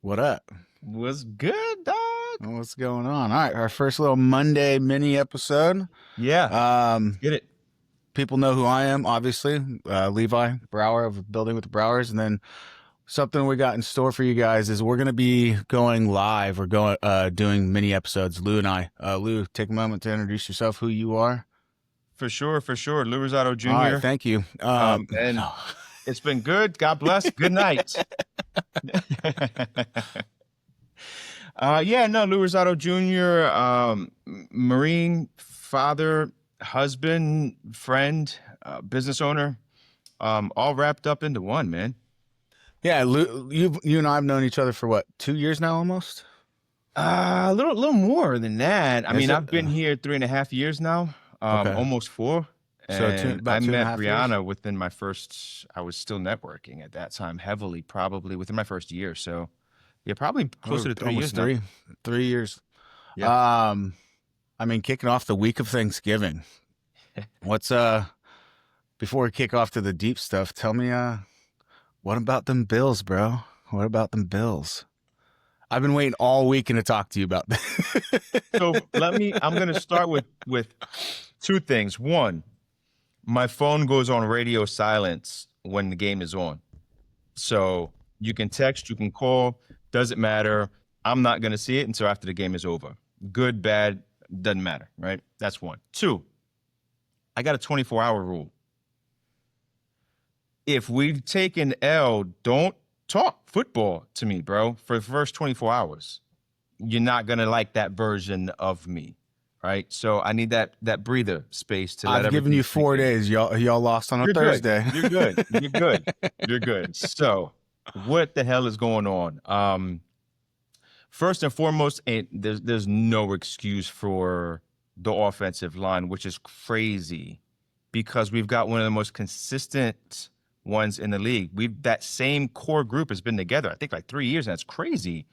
What up? Was good, dog. What's going on? All right, our first little Monday mini episode. Yeah, let's Um, get it. People know who I am, obviously. Levi Brower of Building with the Browers, and then something we got in store for you guys is we're going to be going live. We're going doing mini episodes. Lou and I. Lou, take a moment to introduce yourself, who you are. For sure. Lou Rosado All right, Jr. thank you. And it's been good. God bless. Good night. Lou Rosado Jr., Marine, father, husband, friend, business owner, all wrapped up into one, man. Yeah, Lou, you and I have known each other for what, 2 years now, almost. A little more than that. I Is mean, it? I've been here 3.5 years now, Okay. almost 4. So And about I two and a met half years? Brianna within my first, I was still networking at that time, heavily, probably within my first year. So, yeah, probably closer to 3 Almost years now. 3 years. Yeah. I mean, kicking off the week of Thanksgiving. What's before we kick off to the deep stuff, tell me what about them Bills, bro? What about them Bills? I've been waiting all weekend to talk to you about that. So I'm going to start with two things. One, my phone goes on radio silence when the game is on. So you can text, you can call, doesn't matter. I'm not going to see it until after the game is over. Good, bad, doesn't matter, right? That's one. Two, I got a 24-hour rule. If we take an L, don't talk football to me, bro, for the first 24 hours. You're not going to like that version of me, right? So I need that breather space to let I've given you 4 days. Y'all lost on a Thursday. You're good. You're good. You're good. So what the hell is going on? First and foremost, there's no excuse for the offensive line, which is crazy because we've got one of the most consistent ones in the league. That same core group has been together, I think, like 3 years, and that's crazy.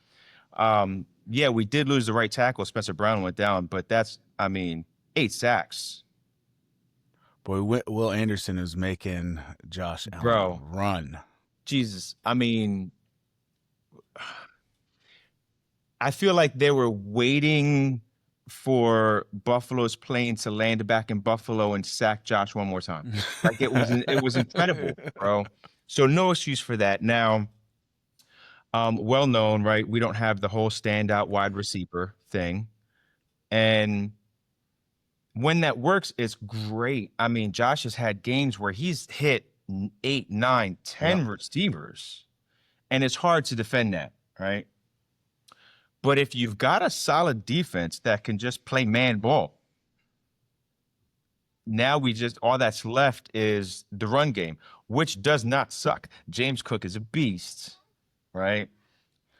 Yeah, we did lose the right tackle. Spencer Brown went down, but 8 sacks. Boy, Will Anderson is making Josh Allen Bro. run. Jesus. I feel like they were waiting for Buffalo's plane to land back in Buffalo and sack Josh one more time. Like it was incredible, bro. So no excuse for that. Now, well known, right? We don't have the whole standout wide receiver thing. And when that works, it's great. I mean, Josh has had games where he's hit 8, 9, 10 receivers, and it's hard to defend that, right? But if you've got a solid defense that can just play man ball, now all that's left is the run game, which does not suck. James Cook is a beast, right?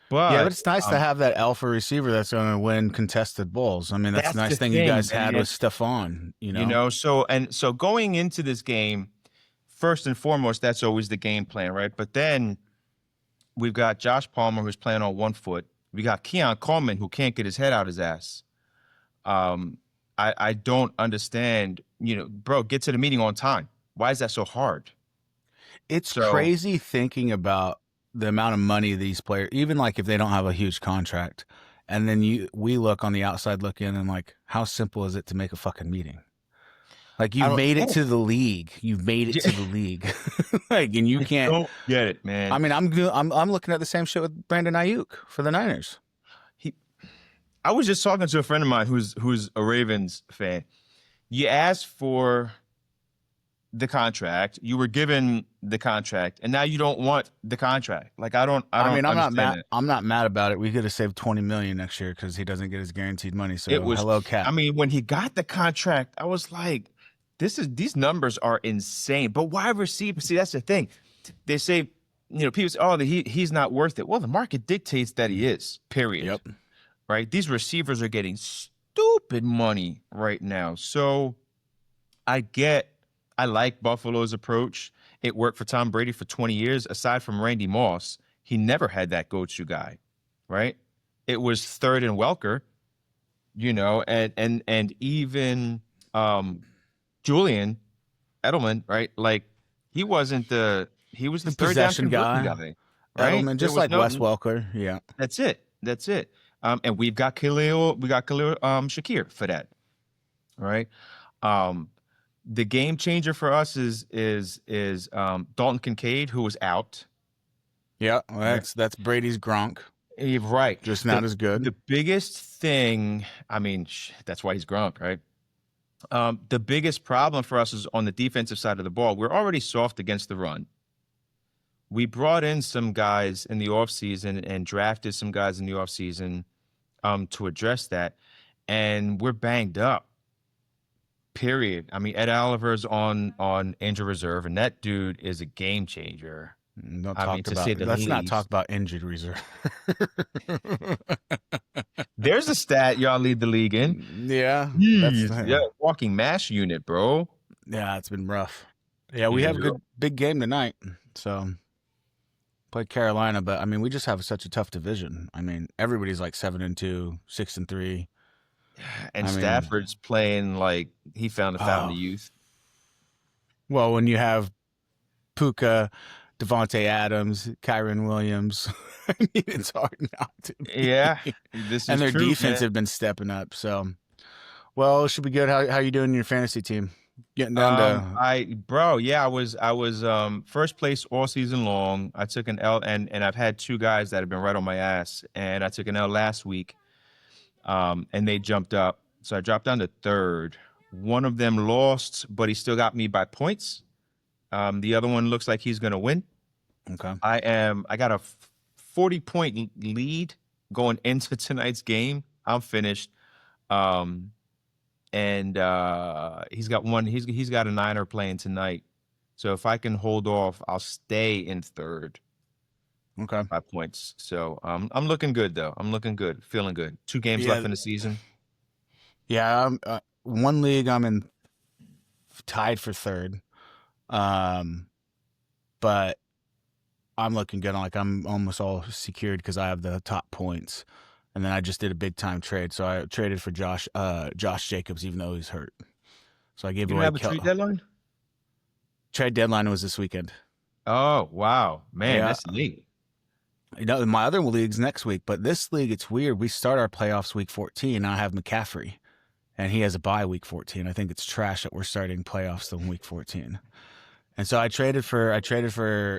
But it's nice to have that alpha receiver that's going to win contested balls. I mean, that's the nice thing you guys had with Stephon, So going into this game, first and foremost, that's always the game plan, right? But then we've got Josh Palmer, who's playing on one foot. We got Keon Coleman, who can't get his head out his ass. I don't understand, bro, get to the meeting on time. Why is that so hard? It's crazy thinking about the amount of money these players, even like if they don't have a huge contract, and then we look on the outside look in and like, how simple is it to make a fucking meeting? Like you've made it to the league. You've made it to the league. Like, and you can't don't get it, man. I mean, I'm looking at the same shit with Brandon Ayuk for the Niners. I was just talking to a friend of mine who's a Ravens fan. You asked for the contract, you were given the contract, and now you don't want the contract. Like I mean, I'm not mad. I'm not mad about it. We could have saved $20 million next year because he doesn't get his guaranteed money. So hello, Cap. I mean, when he got the contract, I was like, these numbers are insane. But why receive? See, that's the thing. They say, people say, he's not worth it. Well, the market dictates that he is. Period. Yep. Right. These receivers are getting stupid money right now. So I like Buffalo's approach. It worked for Tom Brady for 20 years. Aside from Randy Moss, he never had that go-to guy, right? It was Third and Welker, and even Julian Edelman, right? Like he was the third possession down guy. right? Edelman, There just was like no. Wes Welker. Yeah. That's it. That's it. And we got Khalil Shakir for that, right? Um, the game changer for us is Dalton Kincaid, who was out. Yeah. Well, Right. that's Brady's Gronk, Right. just The not as good. the biggest thing, I mean, that's why he's Gronk, right? The biggest problem for us is on the defensive side of the ball. We're already soft against the run. We brought in some guys in the offseason and drafted some guys in the offseason to address that. And we're banged up. Period. I mean, Ed Oliver's on injured reserve, and that dude is a game changer. Don't I mean, talk to say about. the Let's not talk least. about injured reserve. There's a stat y'all lead the league in. Yeah, that's Jeez, yeah, walking mass unit, bro. yeah. It's been rough. Yeah, we have a Yeah. good big game tonight. So play Carolina, but I mean, we just have such a tough division. I mean, everybody's like 7-2, 6-3. And I mean, Stafford's playing like he found the fountain of oh youth. well, when you have Puka, Devontae Adams, Kyron Williams, I mean, it's hard not to Yeah, be. this And is their true, defense man. have been stepping up. So, well, should be good. How you doing in your fantasy team? Getting down to Yeah, I was first place all season long. I took an L, and I've had two guys that have been right on my ass, and I took an L last week. And they jumped up. So I dropped down to third. One of them lost, but he still got me by points. The other one looks like he's gonna win. okay. I got a 40-point lead going into tonight's game. I'm finished. Um, and he's got a niner playing tonight. So if I can hold off, I'll stay in third Okay. by points. So I'm looking good though. I'm looking good, feeling good. 2 games left Yeah. in the season. Yeah. One league I'm in tied for third. Um, but I'm looking good. Like I'm almost all secured because I have the top points. And then I just did a big time trade. So I traded for Josh Jacobs, even though he's hurt. So I gave You don't away have a trade deadline? trade deadline was this weekend. Oh, wow. Man, Yeah. that's late. You know, my other league's next week, but this league, it's weird. We start our playoffs week 14. I have McCaffrey, and he has a bye week 14. I think it's trash that we're starting playoffs in week 14. And so I traded for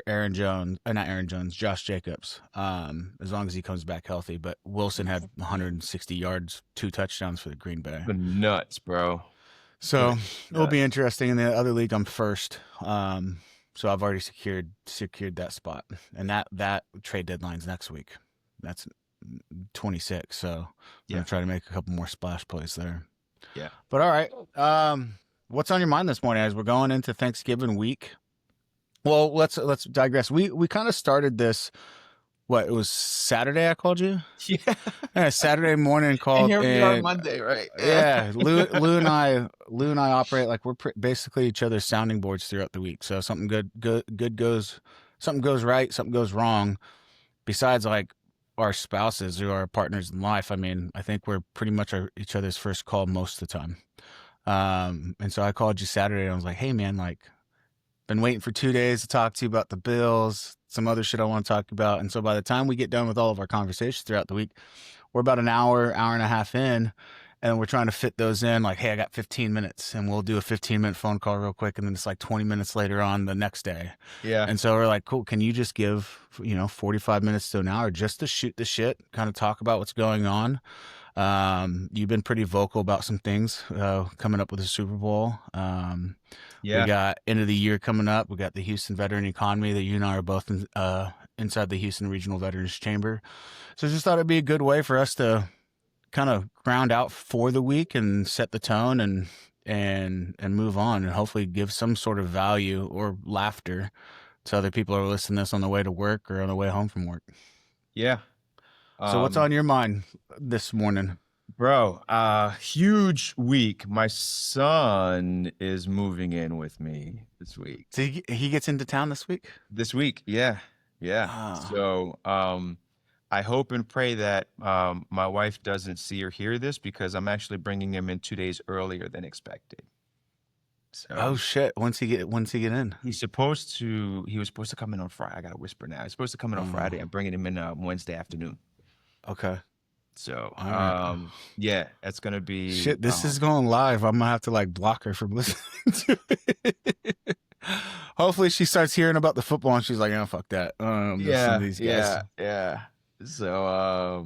Aaron Jones, not Aaron Jones, Josh Jacobs. As long as he comes back healthy. But Wilson had 160 yards, 2 touchdowns for the Green Bay. Been nuts, bro. So it'll be Nuts. interesting. In the other league, I'm first. So I've already secured that spot, and that trade deadline's next week. That's 26. So I'm Yeah. gonna try to make a couple more splash plays there. Yeah. But all right. What's on your mind this morning as we're going into Thanksgiving week? Well, let's digress. We kind of started this. What, it was Saturday? I called you. Yeah. Yeah, Saturday morning And called, here we are and Monday, right? yeah, Lou and I operate like we're basically each other's sounding boards throughout the week. So something good goes, something goes right, something goes wrong. Besides like our spouses or our partners in life, I mean, I think we're pretty much each other's first call most of the time. And so I called you Saturday and I was like, hey man, like been waiting for 2 days to talk to you about the Bills, some other shit I want to talk about. And so by the time we get done with all of our conversations throughout the week, we're about an hour and a half in, and we're trying to fit those in. Like, hey, I got 15 minutes, and we'll do a 15-minute phone call real quick, and then it's like 20 minutes later on the next day. Yeah. And so we're like, cool, can you just give 45 minutes to an hour just to shoot the shit, kind of talk about what's going on? You've been pretty vocal about some things coming up with the Super Bowl. We got end of the year coming up. We got the Houston Veteran Economy that you and I are both inside the Houston Regional Veterans Chamber. So I just thought it'd be a good way for us to kind of ground out for the week and set the tone and move on, and hopefully give some sort of value or laughter to other people who are listening to this on the way to work or on the way home from work. Yeah. So what's on your mind this morning? Bro, huge week. My son is moving in with me this week. So he gets into town this week? This week, yeah. Yeah. Ah. So, I hope and pray that my wife doesn't see or hear this because I'm actually bringing him in 2 days earlier than expected. Oh So shit! When's he get in? he was supposed to come in on Friday. I got to whisper now. He's supposed to come in on Friday. I'm Oh, bringing him in Wednesday afternoon. okay. So, All right. yeah, that's gonna be Shit, this is going live. I'm gonna have to like block her from listening to it. Hopefully, she starts hearing about the football and she's like, "Oh, fuck that. Listen to yeah, these guys." yeah, yeah. So,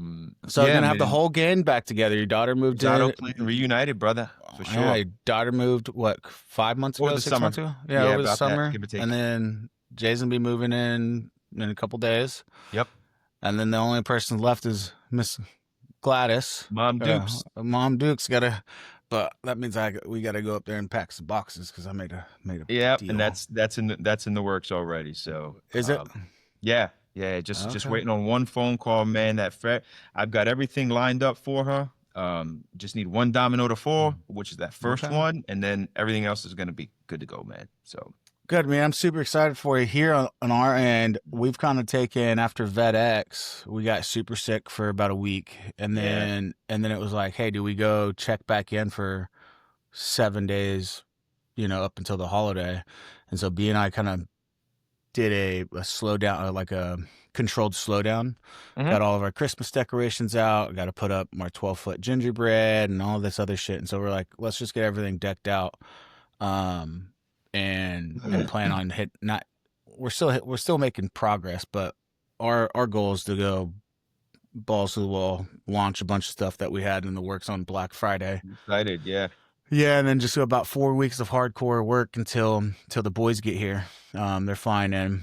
So you're yeah, gonna have the man. whole gang back together. Your daughter moved Rosado in. clan reunited, brother, for Yeah, sure. your daughter moved what 5 months Over ago, the 6 months summer. ago? Yeah, Yeah, over the about that, summer, give or and take. then Jay's gonna be moving in a couple days, Yep. and then the only person left is Miss Gladys. Mom Dukes. Mom Duke's gotta, but that means we gotta go up there and pack some boxes because I made a Yep, and deal. that's in the works already. So, Is it? yeah, yeah, just Okay. waiting on one phone call, man. I've got everything lined up for her. Just need one domino to fall, which is that first Okay. one, and then everything else is gonna be good to go, man. So, Good, man. I'm super excited for you. Here on our end, we've kind of taken after Vet X, we got super sick for about a week. And yeah. then it was like, hey, do we go check back in for 7 days, up until the holiday? And so B and I kind of did a slowdown, like a controlled slowdown. Hmm. Got all of our Christmas decorations out, got to put up our 12-foot gingerbread and all this other shit. And so we're like, let's just get everything decked out. Um, and plan on hit not we're still making progress, but our goal is to go balls to the wall, launch a bunch of stuff that we had in the works on Black Friday. Excited, yeah. Yeah, and then just go about 4 weeks of hardcore work until the boys get here. They're flying in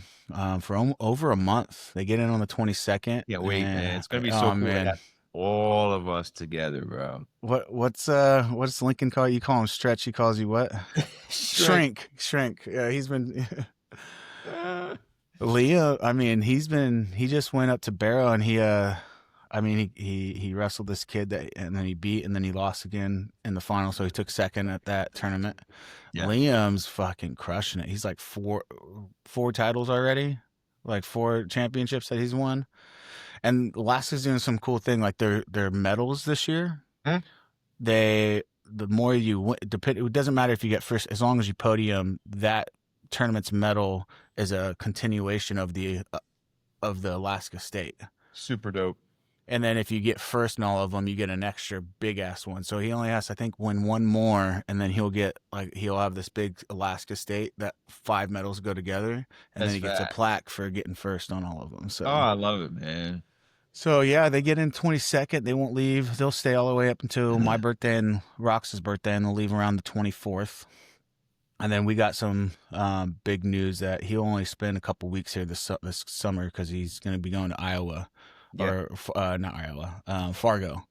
for over a month. They get in on the 22nd. Can't wait, man. And It's gonna be so oh cool to man, have all of us together, bro. what's Lincoln call you? Call him Stretch. He calls you what? Shrek. Shrink. Yeah, he's been. Leo, I mean, he just went up to Barrow and he wrestled this kid and then he beat and then he lost again in the final, so he took second at that tournament. Yeah. Liam's fucking crushing it. He's like four titles already, like 4 championships that he's won. And Alaska's doing some cool thing, like their medals this year. Hmm? The more you win, it doesn't matter if you get first, as long as you podium, that tournament's medal is a continuation of the Alaska state. Super dope. And then if you get first in all of them, you get an extra big ass one. So he only has, I think, win one more, and then he'll have this big Alaska state that 5 medals go together, and That's then he gets a fat. plaque for getting first on all of them. Oh, I love it, man. So yeah, they get in 22nd. They won't leave. They'll stay all the way up until my birthday and Rox's birthday, and they'll leave around the 24th. And then we got some big news that he'll only spend a couple weeks here this summer because he's going to be going to Iowa, Yeah. or not Iowa, Fargo,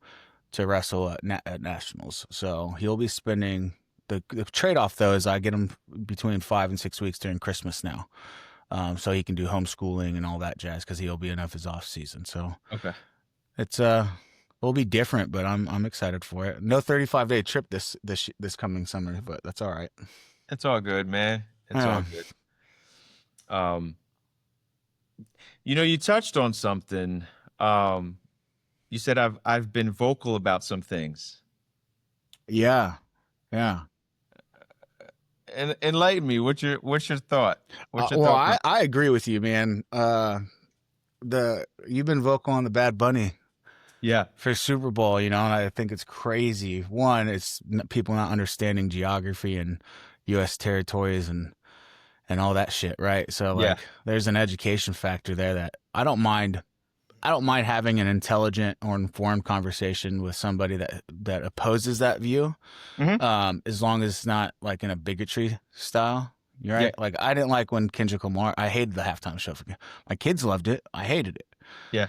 to wrestle at nationals. So he'll be spending the trade off though is I get him between 5 and 6 weeks during Christmas now, so he can do homeschooling and all that jazz because he'll be enough his off season. So Okay. it's will be different, but I'm excited for it. No 35-day trip this coming summer, but that's all right. It's all good, man. It's all good. Um, you touched on something. You said I've been vocal about some things. Yeah. And enlighten me. What's your thought? What's your Well, thought? I agree with you, man. You've been vocal on the Bad Bunny Yeah. for Super Bowl, and I think it's crazy. One, it's people not understanding geography and U.S. territories and all that shit, right? So Yeah. there's an education factor there that I don't mind. I don't mind having an intelligent or informed conversation with somebody that opposes that view, Mhm. as long as it's not like in a bigotry style. You're right. Yeah. Like I didn't like when Kendrick Lamar. I hated the halftime show. My kids loved it. I hated it. Yeah.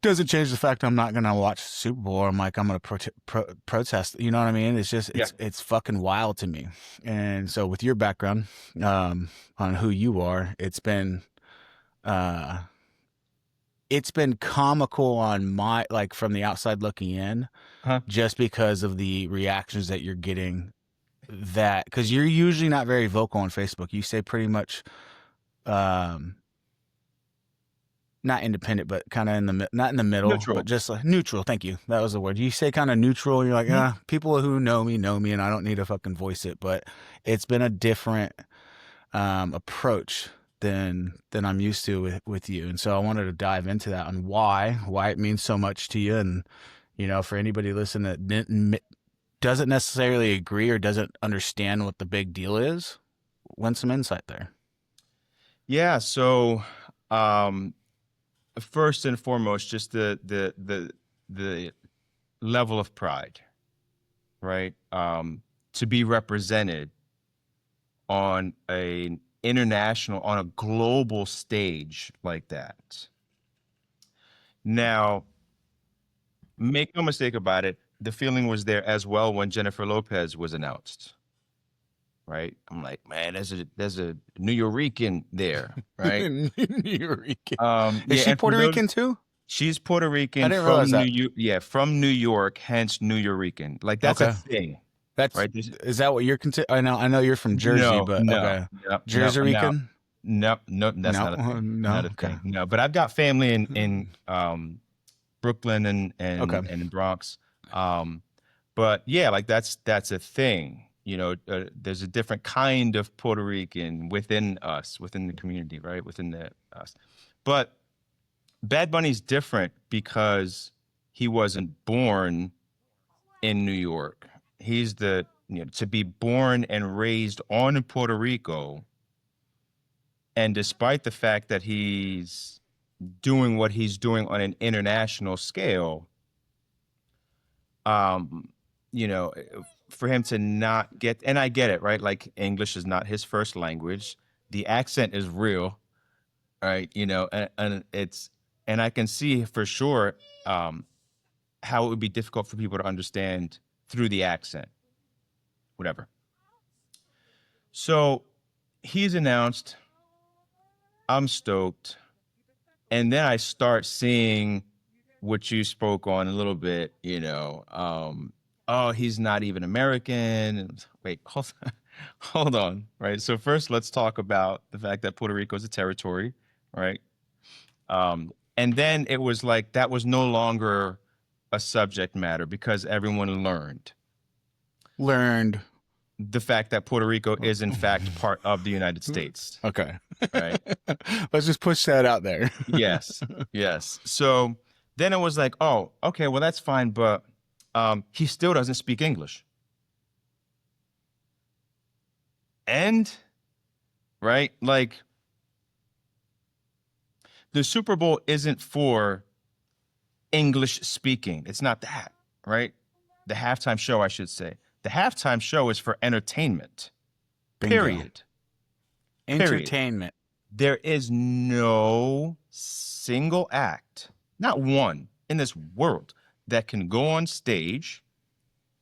Doesn't change the fact I'm not gonna watch Super Bowl. Or I'm gonna protest. You know what I mean? It's just it's fucking wild to me. And so with your background, on who you are, it's been comical on my from the outside looking in, Huh? just because of the reactions that you're getting. That because you're usually not very vocal on Facebook. You say pretty much. not independent, but kind of in the not in the middle, but Neutral. just like neutral. Thank you. That was the word. You say kind of neutral. You're like, Mhm. people who know me, and I don't need to fucking voice it. But it's been a different approach than I'm used to with you, and so I wanted to dive into that and why it means so much to you, and for anybody listening that doesn't necessarily agree or doesn't understand what the big deal is, want some insight there. Yeah. So, um, first and foremost, just the level of pride, right? To be represented on on a global stage like that. Now, make no mistake about it, the feeling was there as well when Jennifer Lopez was announced, right? I'm like, man, there's a New Yorican there, right? New Rican. Is Yeah, she and for Puerto those, Rican too? she's Puerto I Rican didn't realize from that. From New York, hence New Yorican. Like that's a Okay. thing, That's right? is that what you're consider? I know you're from Jersey, No, but no, okay. no, no, Jersey no, Rican? no, no, that's No, not a thing. Not no. a Okay. thing. No, but I've got family in Brooklyn Okay. and in Bronx. Um, but yeah, like that's a thing. There's a different kind of Puerto Rican within us, within the community, right? Within the us. But Bad Bunny's different because he wasn't born in New York. He's to be born and raised on Puerto Rico, and despite the fact that he's doing what he's doing on an international scale, um, you know, for him to not get, and I get it, right? Like English is not his first language. The accent is real, right? And I can see for sure how it would be difficult for people to understand through the accent, whatever. So he's announced, I'm stoked. And then I start seeing what you spoke on a little bit, oh, he's not even American. And wait, hold on, right? So first, let's talk about the fact that Puerto Rico is a territory, right? And then it was like that was no longer a subject matter because everyone Learned. the fact that Puerto Rico is in fact part of the United States, Okay. right? Let's just push that out there. Yes, yes. So then it was like, oh, okay, well that's fine, but he still doesn't speak English. And right, like the Super Bowl isn't for English speaking. It's not that, right? The halftime show, I should say. The halftime show is for entertainment. Bingo. Period. Period. Entertainment. There is no single act, not one in this world, that can go on stage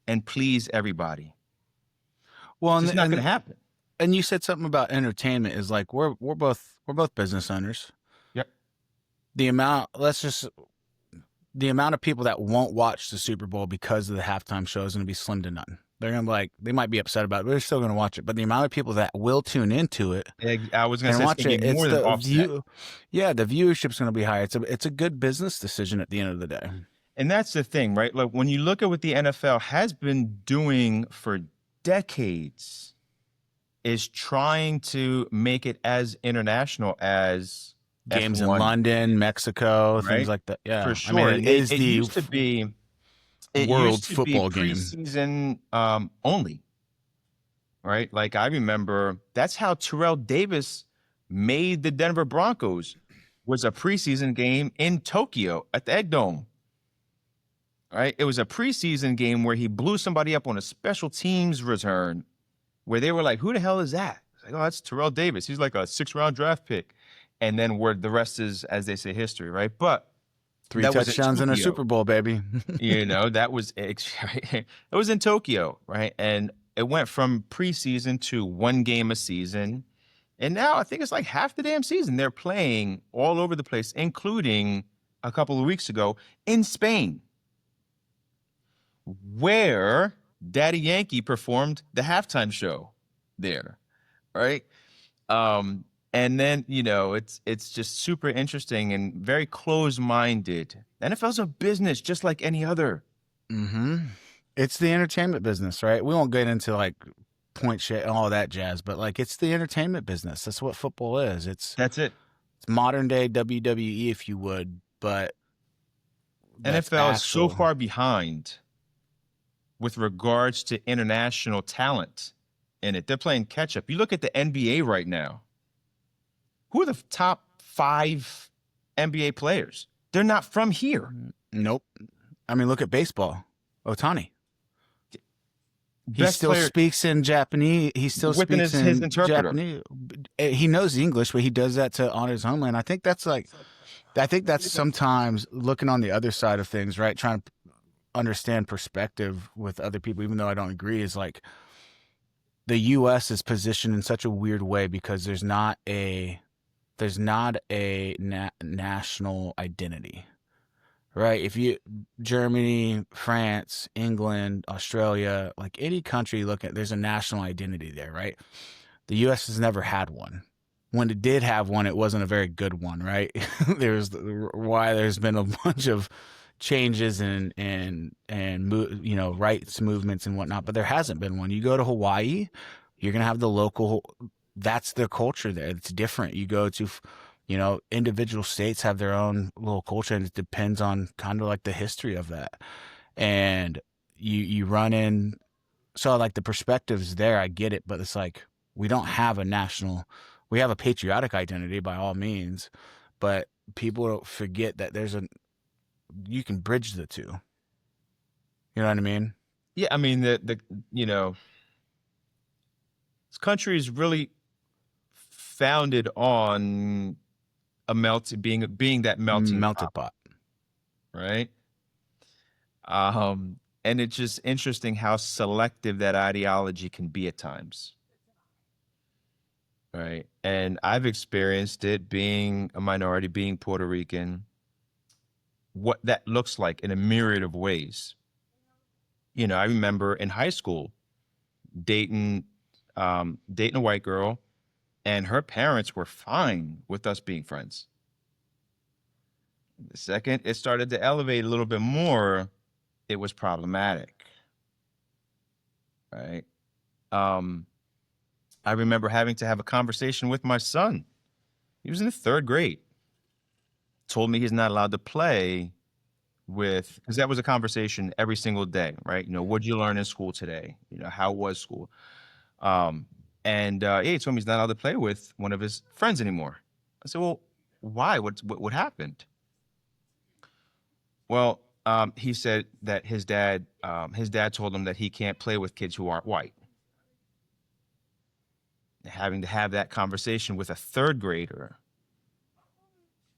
and please everybody. Well, It's just not going to happen. and you said something about entertainment is like we're both business owners. Yep. The amount the amount of people that won't watch the Super Bowl because of the halftime show is going to be slim to none. They're going to be like, they might be upset about it, but they're still going to watch it. But the amount of people that will tune into it I was going to and say it's watch going to it, be it's more than the offset. view. Yeah, the viewership's going to be higher. It's a good business decision at the end of the day. And that's the thing, right? Like when you look at what the NFL has been doing for decades, is trying to make it as international as Games in F1, London, Mexico, things right? like that. For Yeah, I mean, sure. it is It the used to be world football game. preseason only, right? Like I remember that's how Terrell Davis made the Denver Broncos was a preseason game in Tokyo at the Egg Dome. Right? It was a preseason game where he blew somebody up on a special teams return where they were like, who the hell is that? It's like, oh, that's Terrell Davis. He's like a 6th-round draft pick. And then where the rest is, as they say, history, right? But 3 that was in touchdowns in a Tokyo. Super Bowl, baby. That was it was in Tokyo, right? And it went from preseason to one game a season. And now I think it's like half the damn season. They're playing all over the place, including a couple of weeks ago in Spain, where Daddy Yankee performed the halftime show there, right? And then, it's just super interesting and very closed-minded. NFL's a business just like any other. Mm-hmm. It's the entertainment business, right? We won't get into like point shit and all that jazz, but like it's the entertainment business. That's what football is. It's That's it. modern day WWE, if you would, but that's NFL is so actual. far behind with regards to international talent in it. They're playing catch up. You look at the NBA right now. Who are the top 5 NBA players? They're not from here. Nope. I mean, look at baseball. Otani. He Best still player speaks in Japanese. He still within speaks his in interpreter. Japanese. He knows English, but he does that to honor his homeland. I think that's sometimes looking on the other side of things, right? Trying to understand perspective with other people, even though I don't agree, is like the U.S. is positioned in such a weird way because there's not a national identity, right? If you Germany, France, England, Australia, like any country you look at, there's a national identity there, right? The U.S. has never had one. When it did have one, it wasn't a very good one, right? There's why there's been a bunch of changes and rights movements and whatnot, but there hasn't been one. You go to Hawaii, you're gonna have the local. That's their culture there. It's different. You go to, individual states have their own little culture, and it depends on kind of like the history of that. And you run in, so like the perspectives there, I get it, but it's like we don't have a national. We have a patriotic identity by all means, but people don't forget that you can bridge the two. You know what I mean? Yeah, I mean this country is really founded on being that melting Melted pot, pot. right? And it's just interesting how selective that ideology can be at times, right? And I've experienced it being a minority, being Puerto Rican, what that looks like in a myriad of ways. I remember in high school dating dating a white girl, and her parents were fine with us being friends. The second it started to elevate a little bit more, it was problematic, right? I remember having to have a conversation with my son. He was in the 3rd grade. Told me he's not allowed to play with, because that was a conversation every single day, right? What'd you learn in school today? How was school? He told me he's not allowed to play with one of his friends anymore. I said, well, why? What happened? Well, he said that his dad told him that he can't play with kids who aren't white. Having to have that conversation with a 3rd grader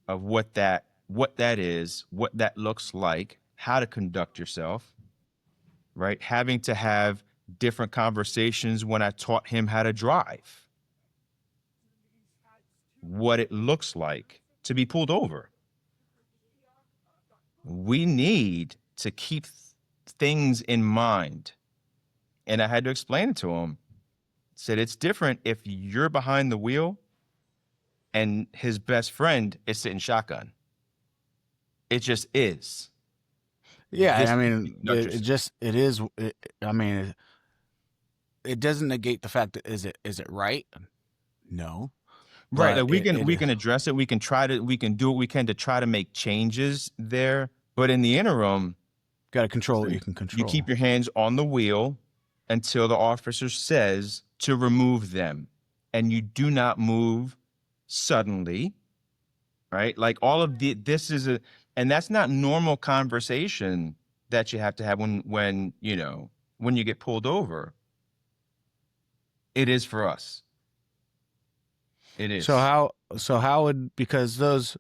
of what that is, what that looks like, how to conduct yourself, right? Having to have different conversations when I taught him how to drive, what it looks like to be pulled over. We need to keep things in mind. And I had to explain it to him. Said it's different if you're behind the wheel and his best friend is sitting shotgun. It just is. Yeah, This I is mean, conduct yourself. I mean, it doesn't negate the fact that is it right? No, Right. but Like we can address it. We can do what we can to try to make changes there. But in the interim, got to control what you listen, can you control. keep your hands on the wheel until the officer says to remove them. And you do not move suddenly, right? Like all of and that's not normal conversation that you have to have when you get pulled over. It is for us. It is. So how would, because those,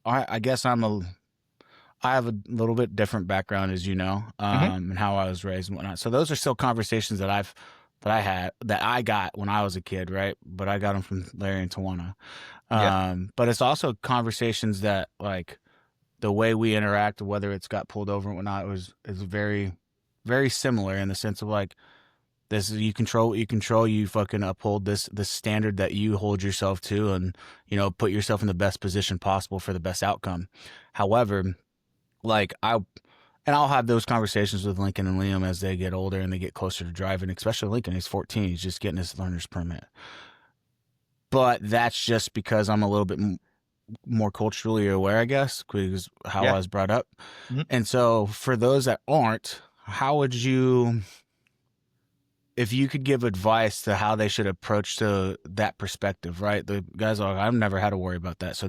I guess I have a little bit different background, as you know, Mhm. and how I was raised and whatnot. So those are still conversations that I got when I was a kid, right? But I got them from Larry and Tawana. Yeah. But it's also conversations that like the way we interact, whether it's got pulled over and whatnot, is very, very similar in the sense of like This is, you control what you control. You fucking uphold this standard that you hold yourself to, and put yourself in the best position possible for the best outcome. However, like I'll have those conversations with Lincoln and Liam as they get older and they get closer to driving. Especially Lincoln, he's 14. He's just getting his learner's permit. But that's just because I'm a little bit more culturally aware, I guess, because how I Yeah. was brought up. Mhm. And so for those that aren't, how would you, if you could give advice to how they should approach to that perspective, right? The guys are like, I've never had to worry about that. So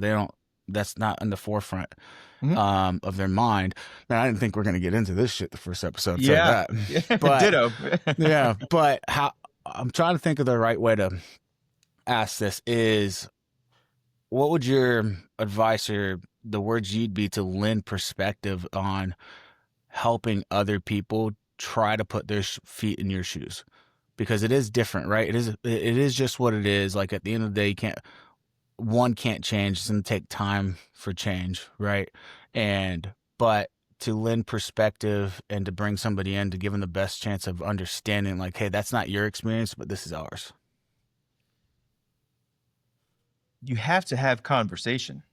that's not in the forefront Mhm. of their mind. Now, I didn't think we're going to get into this shit the first episode. I'll tell you Yeah. that. Yeah. But Ditto. yeah, but how, I'm trying to think of the right way to ask this is, what would your advice or the words you'd be to lend perspective on helping other people try to put their feet in your shoes? Because it is different, right? It is just what it is. Like at the end of the day, one can't change. It's gonna take time for change, right? But to lend perspective and to bring somebody in to give them the best chance of understanding, like, hey, that's not your experience, but this is ours. You have to have conversation.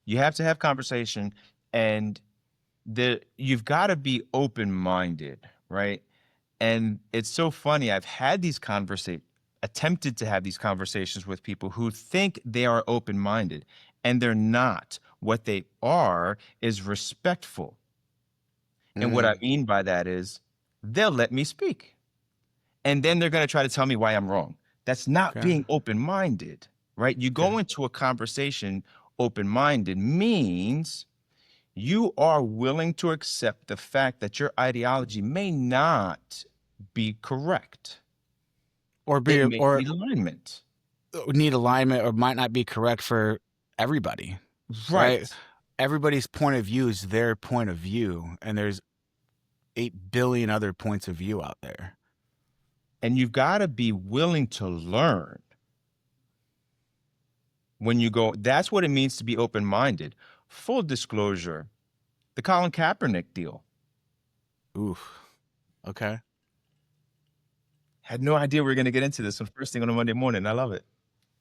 You have to have conversation, and you've got to be open-minded, right? And it's so funny. I've had these attempted to have these conversations with people who think they are open-minded, and they're not. What they are is respectful. And what I Mm, mean by that is they'll let me speak. And then they're going to try to tell me why I'm wrong. That's not okay. being open-minded, right? You Okay. go into a conversation open-minded means you are willing to accept the fact that your ideology may not be correct. Or It be may or need alignment. need alignment or might not be correct for everybody, right? Right. Everybody's point of view is their point of view, and there's 8 billion other points of view out there. And you've got to be willing to learn when you go. That's what it means to be open-minded. Full disclosure, the Colin Kaepernick deal. Oof. Okay. Had no idea we were going to get into this on first thing on a Monday morning. I love it.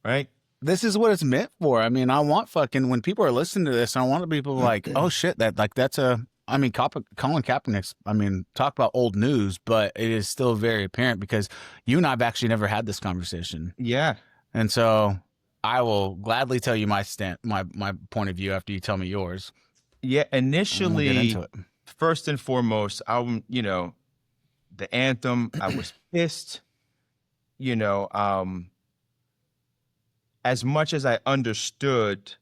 Right? This is what it's meant for. I mean, I want fucking, when people are listening to this, I want people like, oh shit, that's I mean, Colin Kaepernick's, I mean, talk about old news, but it is still very apparent because you and I've actually never had this conversation. Yeah. And so I will gladly tell you my point of view after you tell me yours, Yeah. and we'll get into Initially, it. first and foremost, the anthem, I was pissed, you know, as much as I understood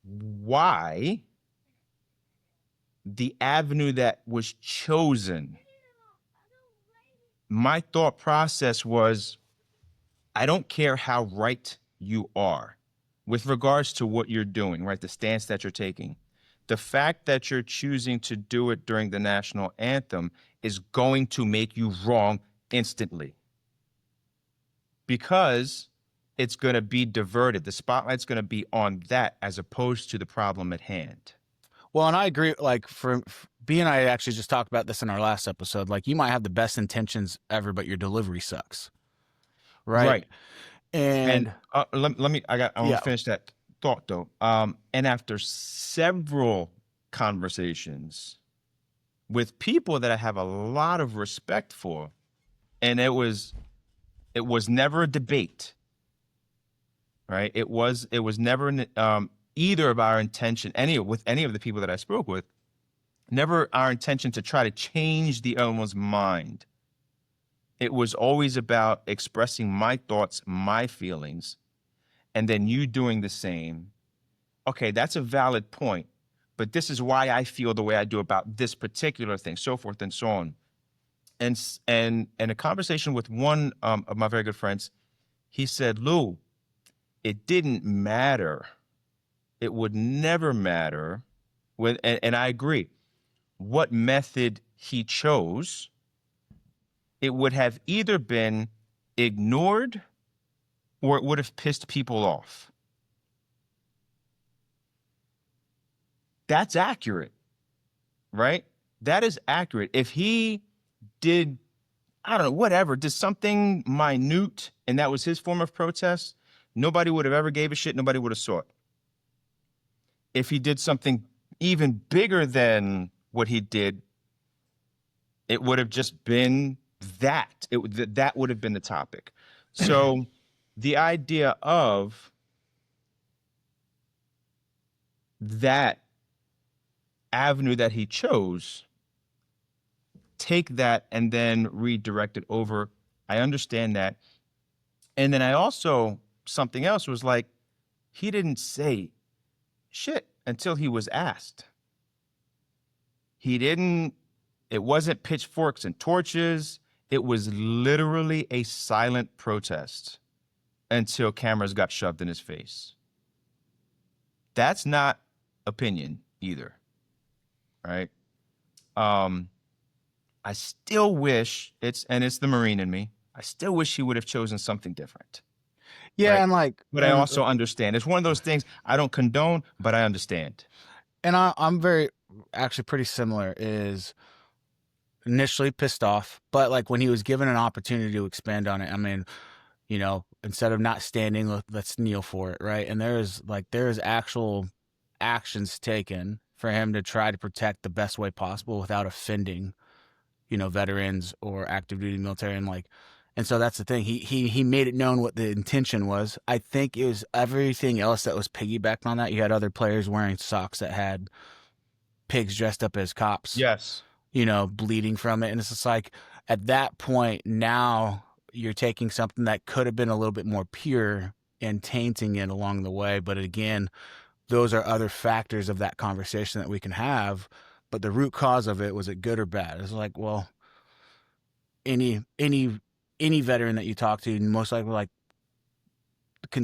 why the avenue that was chosen, my thought process was, I don't care how right you are with regards to what you're doing, right? The stance that you're taking. The fact that you're choosing to do it during the national anthem is going to make you wrong instantly because it's going to be diverted. The spotlight's going to be on that as opposed to the problem at hand. Well, and I agree. Like for B and I actually just talked about this in our last episode. Like you might have the best intentions ever, but your delivery sucks, right? Right. And And I want yeah, to finish that thought though. And after several conversations with people that I have a lot of respect for, and it was never a debate, right? It was never either of our intention, with any of the people that I spoke with, never our intention to try to change the other one's mind. It was always about expressing my thoughts, my feelings, and then you doing the same. Okay, that's a valid point, but this is why I feel the way I do about this particular thing, so forth and so on. And a conversation with one of my very good friends, he said, Lou, it didn't matter. It would never matter and I agree. What method he chose, it would have either been ignored or it would have pissed people off. That's accurate, right? That is accurate. If he did I don't know, whatever, did something minute, and that was his form of protest, nobody would have ever gave a shit. Nobody would have saw it. If he did something even bigger than what he did, it would have just been that. That would have been the topic. So the idea of that avenue that he chose, take that and then redirect it over. I understand that. And then I also, something else was like, he didn't say shit until he was asked. He didn't, it wasn't pitchforks and torches. It was literally a silent protest until cameras got shoved in his face. That's not opinion either. Right? I still wish it's the Marine in me. I still wish he would have chosen something different. Yeah, right? and like, But I also understand. It's one of those things I don't condone, but I understand. And I'm very actually pretty similar. Is initially pissed off, but like when he was given an opportunity to expand on it, I mean, you know, instead of not standing, let's kneel for it, right? And there's actual actions taken for him to try to protect the best way possible without offending, you know, veterans or active duty military, and so that's the thing. He made it known what the intention was. I think it was everything else that was piggybacked on that. You had other players wearing socks that had pigs dressed up as cops. Yes. You know, bleeding from it. And it's just like, at that point, now you're taking something that could have been a little bit more pure and tainting it along the way. But again, those are other factors of that conversation that we can have. But the root cause of it, was it good or bad? It's like, well, any veteran that you talk to, most likely, like,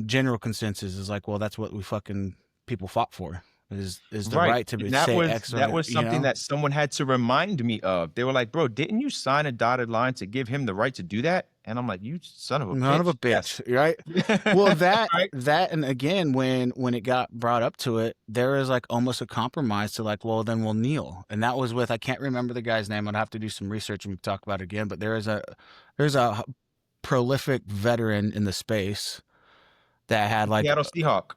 general consensus is like, well, that's what we fucking people fought for. Is the right to say X. That was something that someone had to remind me of. They were like, bro, didn't you sign a dotted line to give him the right to do that? And I'm like, you son of a bitch. Yes. Right? Well, Right? that, and again, when it got brought up to it, there was like almost a compromise to like, well, then we'll kneel. And that was with, I can't remember the guy's name. I'd have to do some research and we talk about it again. But there's a prolific veteran in the space that had like Seattle Seahawk.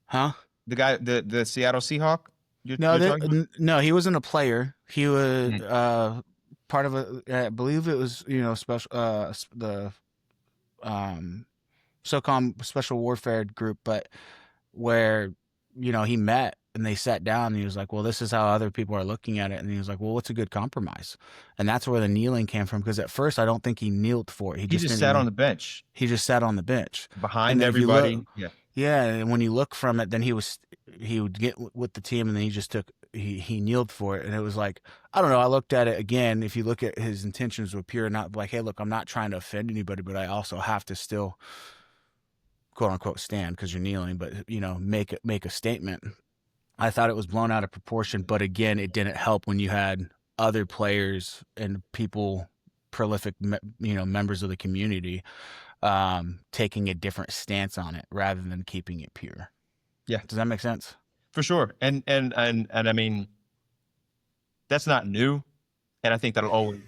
Huh? The guy, the Seattle Seahawk? No, he wasn't a player. He was part of I believe it was, you know, special the SOCOM special warfare group, but where, you know, he met and they sat down and he was like, well, this is how other people are looking at it. And he was like, well, what's a good compromise? And that's where the kneeling came from, because at first I don't think he kneeled for it. He just sat on the bench. He just sat on the bench behind everybody. Yeah, and when you look from it, then he would get with the team, and then he kneeled for it, and it was like, I don't know. I looked at it again. If you look at his intentions were pure, not like, hey, look, I'm not trying to offend anybody, but I also have to still, quote unquote, stand because you're kneeling, but you know, make a statement. I thought it was blown out of proportion, but again, it didn't help when you had other players and people, prolific, you know, members of the community, taking a different stance on it rather than keeping it pure. Yeah. Does that make sense? For sure. And I mean, that's not new. And I think that'll always,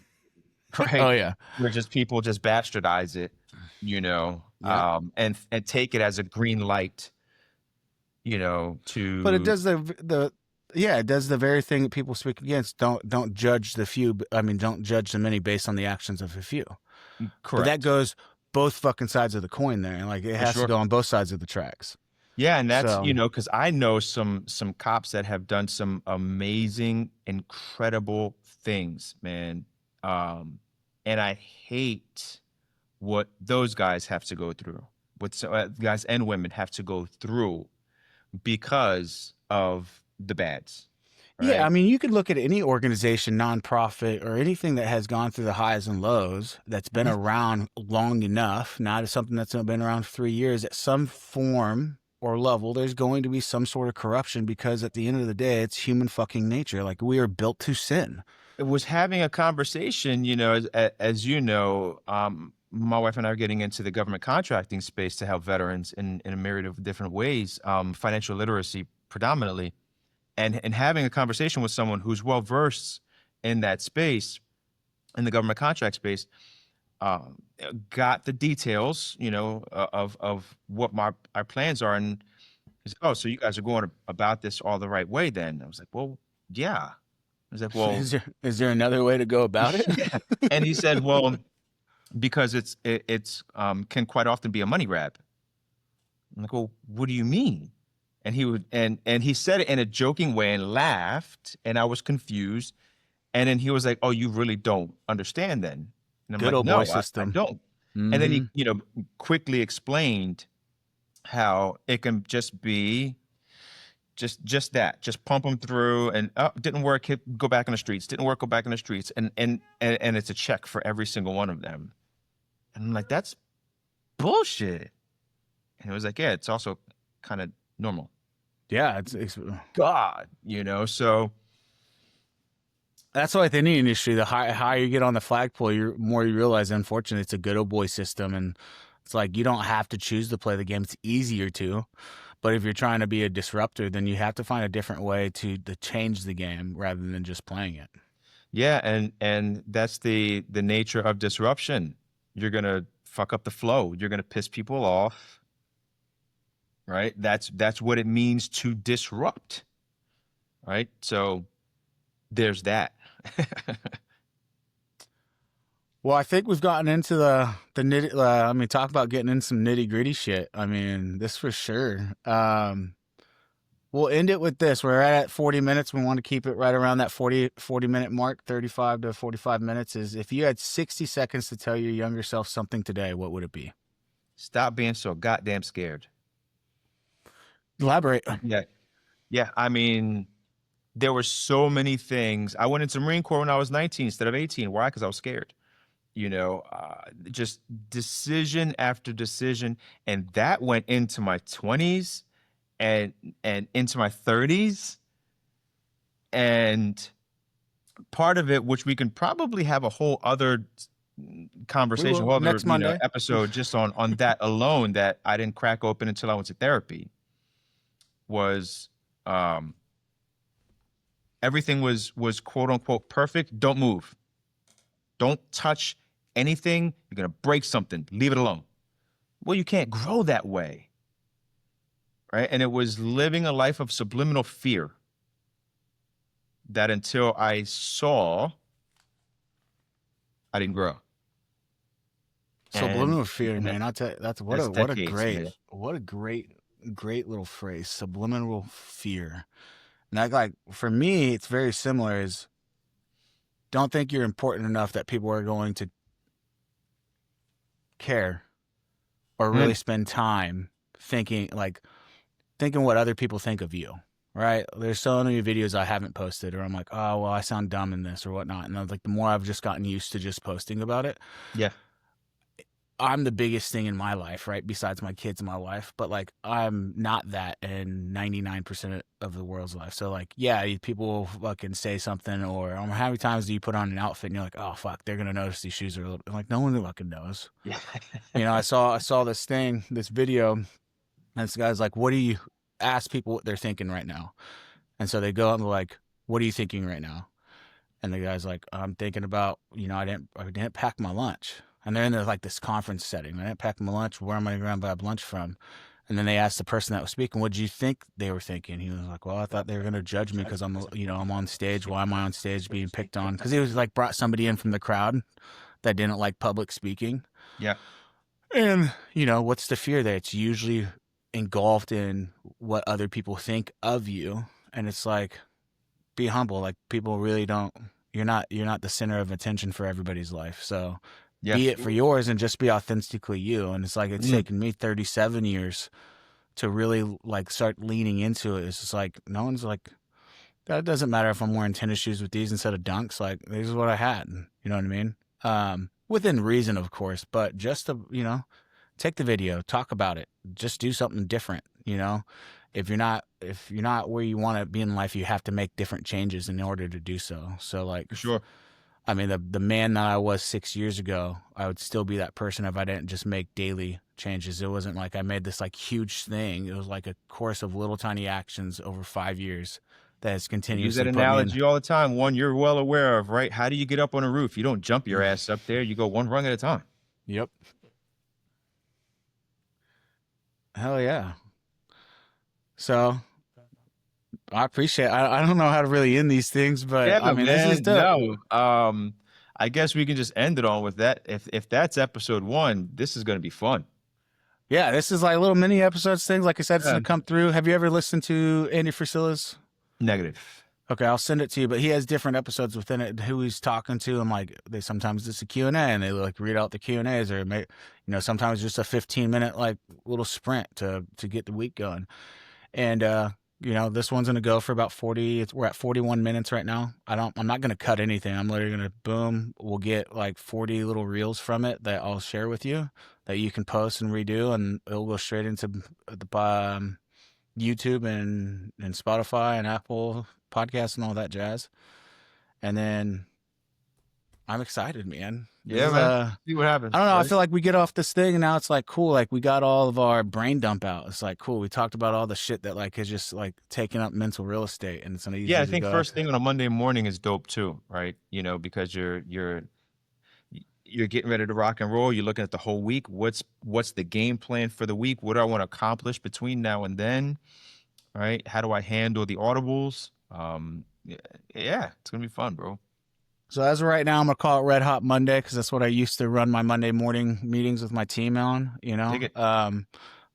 right? Oh yeah. Where just people just bastardize it, you know, and take it as a green light, you know, to. But it does it does the very thing that people speak against. Don't judge the few. I mean, don't judge the many based on the actions of a few. Correct. But that goes both fucking sides of the coin there. Like, it has to go on both sides of the tracks. Yeah, and that's, you know, because I know some cops that have done some amazing, incredible things, man. And I hate what those guys have to go through, what guys and women have to go through because of the bads. Right? Yeah, I mean, you could look at any organization, nonprofit, or anything that has gone through the highs and lows, that's been around long enough, not as something that's been around for 3 years, at some form or level, there's going to be some sort of corruption, because at the end of the day, it's human fucking nature. Like, we are built to sin. It was having a conversation, you know, as you know, my wife and I are getting into the government contracting space to help veterans in a myriad of different ways, financial literacy predominantly. And having a conversation with someone who's well-versed in that space, in the government contract space, um, got the details, of what our plans are, and he's like, "Oh, so you guys are going about this all the right way then?" I was like, "Well, yeah." I was like, "Well, Is there another way to go about it? yeah," and he said, "Well, because it's can quite often be a money grab." I'm like, "Well, what do you mean?" And he said it in a joking way and laughed, and I was confused. And then he was like, "Oh, you really don't understand then?" And I'm Good like, old boy "No, I system. don't." And then Mm-hmm. he, quickly explained how it can just be just that, just pump them through, and oh, didn't work, go back in the streets, didn't work, go back in the streets, and it's a check for every single one of them. And I'm like, that's bullshit. And it was like, yeah, it's also kind of normal. Yeah, it's God, so that's why within the industry, the higher you get on the flagpole, you more you realize, unfortunately, it's a good old boy system, and it's like you don't have to choose to play the game. It's easier to, but if you're trying to be a disruptor, then you have to find a different way to change the game rather than just playing it. yeah, and that's the nature of disruption. You're gonna fuck up the flow. You're gonna piss people off, right? That's what it means to disrupt, right? So there's that. Well, I think we've gotten into the nitty. I mean, talk about getting in some nitty gritty shit. I mean, this for sure. We'll end it with this. We're at 40 minutes. We want to keep it right around that 40 minute mark, 35 to 45 minutes. Is if you had 60 seconds to tell your younger self something today, what would it be? Stop being so goddamn scared. Elaborate. Yeah. Yeah. I mean, there were so many things. I went into Marine Corps when I was 19 instead of 18. Why? Because I was scared. Just decision after decision. And that went into my 20s and into my 30s. And part of it, which we can probably have a whole other We conversation, will whole other, next Monday. episode just on that alone, that I didn't crack open until I went to therapy, was everything was quote unquote perfect. Don't move. Don't touch anything. You're gonna break something. Leave it alone. Well, you can't grow that way. Right. And it was living a life of subliminal fear that until I saw, I didn't grow. Subliminal fear, man. I'll tell you, that's That's what a decades, man. great little phrase. Subliminal fear. And like for me, it's very similar. Is don't think you're important enough that people are going to care or really spend time thinking what other people think of you. Right? There's so many videos I haven't posted, or I'm like, oh well, I sound dumb in this or whatnot. And I was like, the more I've just gotten used to just posting about it, Yeah. I'm the biggest thing in my life, right? Besides my kids and my wife, but like I'm not that in 99% of the world's life. So like, yeah, people will fucking say something, or how many times do you put on an outfit and you're like, oh fuck, they're gonna notice these shoes are a little. I'm like, no one fucking knows. Yeah. I saw this video, and this guy's like, what do you ask people what they're thinking right now? And so they go and they're like, what are you thinking right now? And the guy's like, I'm thinking about, I didn't pack my lunch. And they're in like this conference setting. I didn't pack my lunch. Where am I going to grab lunch from? And then they asked the person that was speaking, what did you think they were thinking? He was like, well, I thought they were going to judge me because I'm on stage. Why am I on stage being picked on? Because he was like brought somebody in from the crowd that didn't like public speaking. Yeah. And, what's the fear there? It's usually engulfed in what other people think of you. And it's like, be humble. Like people really don't, you're not the center of attention for everybody's life. So Yeah. be it for yours and just be authentically you. And it's like, it's taken me 37 years to really like start leaning into it. It's just like, no one's like, that doesn't matter if I'm wearing tennis shoes with these instead of dunks. Like, this is what I had. You know what I mean? Within reason, of course, but just to, take the video, talk about it, just do something different. If you're not where you want to be in life, you have to make different changes in order to do so. So like, For sure. I mean, the man that I was 6 years ago, I would still be that person if I didn't just make daily changes. It wasn't like I made this like huge thing. It was like a course of little tiny actions over 5 years that is I use continuously that put me in. analogy all the time. One you're well aware of, right? How do you get up on a roof? You don't jump your ass up there. You go one rung at a time. Yep. Hell yeah. So I appreciate. I don't know how to really end these things, but Yeah, I mean, this is man. dope. No. I guess we can just end it on with that. If that's episode one, this is gonna be fun. Yeah, this is like little mini episodes, things. Like I said, it's Yeah. gonna come through. Have you ever listened to Andy Frisella's? Negative. Okay, I'll send it to you. But he has different episodes within it. Who he's talking to, and like they sometimes it's a Q&A, and they like read out the Q&As, or sometimes just a 15-minute like little sprint to get the week going. And this one's gonna go for about 40. We're at 41 minutes right now. I'm not gonna cut anything. I'm literally gonna boom. We'll get like 40 little reels from it that I'll share with you that you can post and redo, and it'll go straight into the YouTube and Spotify and Apple Podcasts and all that jazz. And then I'm excited, man. This Yeah, is man. See what happens. I don't know. I Right? feel like we get off this thing and now it's like cool. Like we got all of our brain dump out. It's like cool. We talked about all the shit that like is just like taking up mental real estate, and it's an easy Yeah, I to think go. first thing on a Monday morning is dope too, right? Because you're getting ready to rock and roll. You're looking at the whole week. What's the game plan for the week? What do I want to accomplish between now and then? Right? How do I handle the audibles? Yeah, it's gonna be fun, bro. So as of right now, I'm gonna call it Red Hot Monday because that's what I used to run my Monday morning meetings with my team on. Dig it.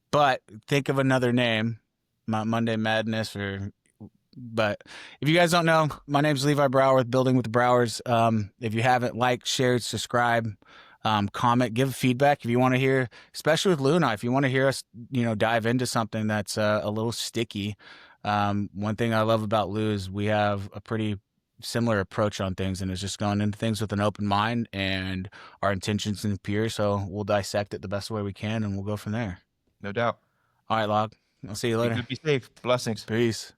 But think of another name, Monday Madness, but if you guys don't know, my name's Levi Brower with Building with the Browers. If you haven't, like, shared, subscribe, comment, give feedback if you want to hear, especially with Lou and I, if you want to hear us, dive into something that's a little sticky. One thing I love about Lou is we have a pretty similar approach on things, and it's just going into things with an open mind and our intentions and pure. So we'll dissect it the best way we can, and we'll go from there. No doubt. All right, Log. I'll see you Be later. good, be safe. Blessings. Peace.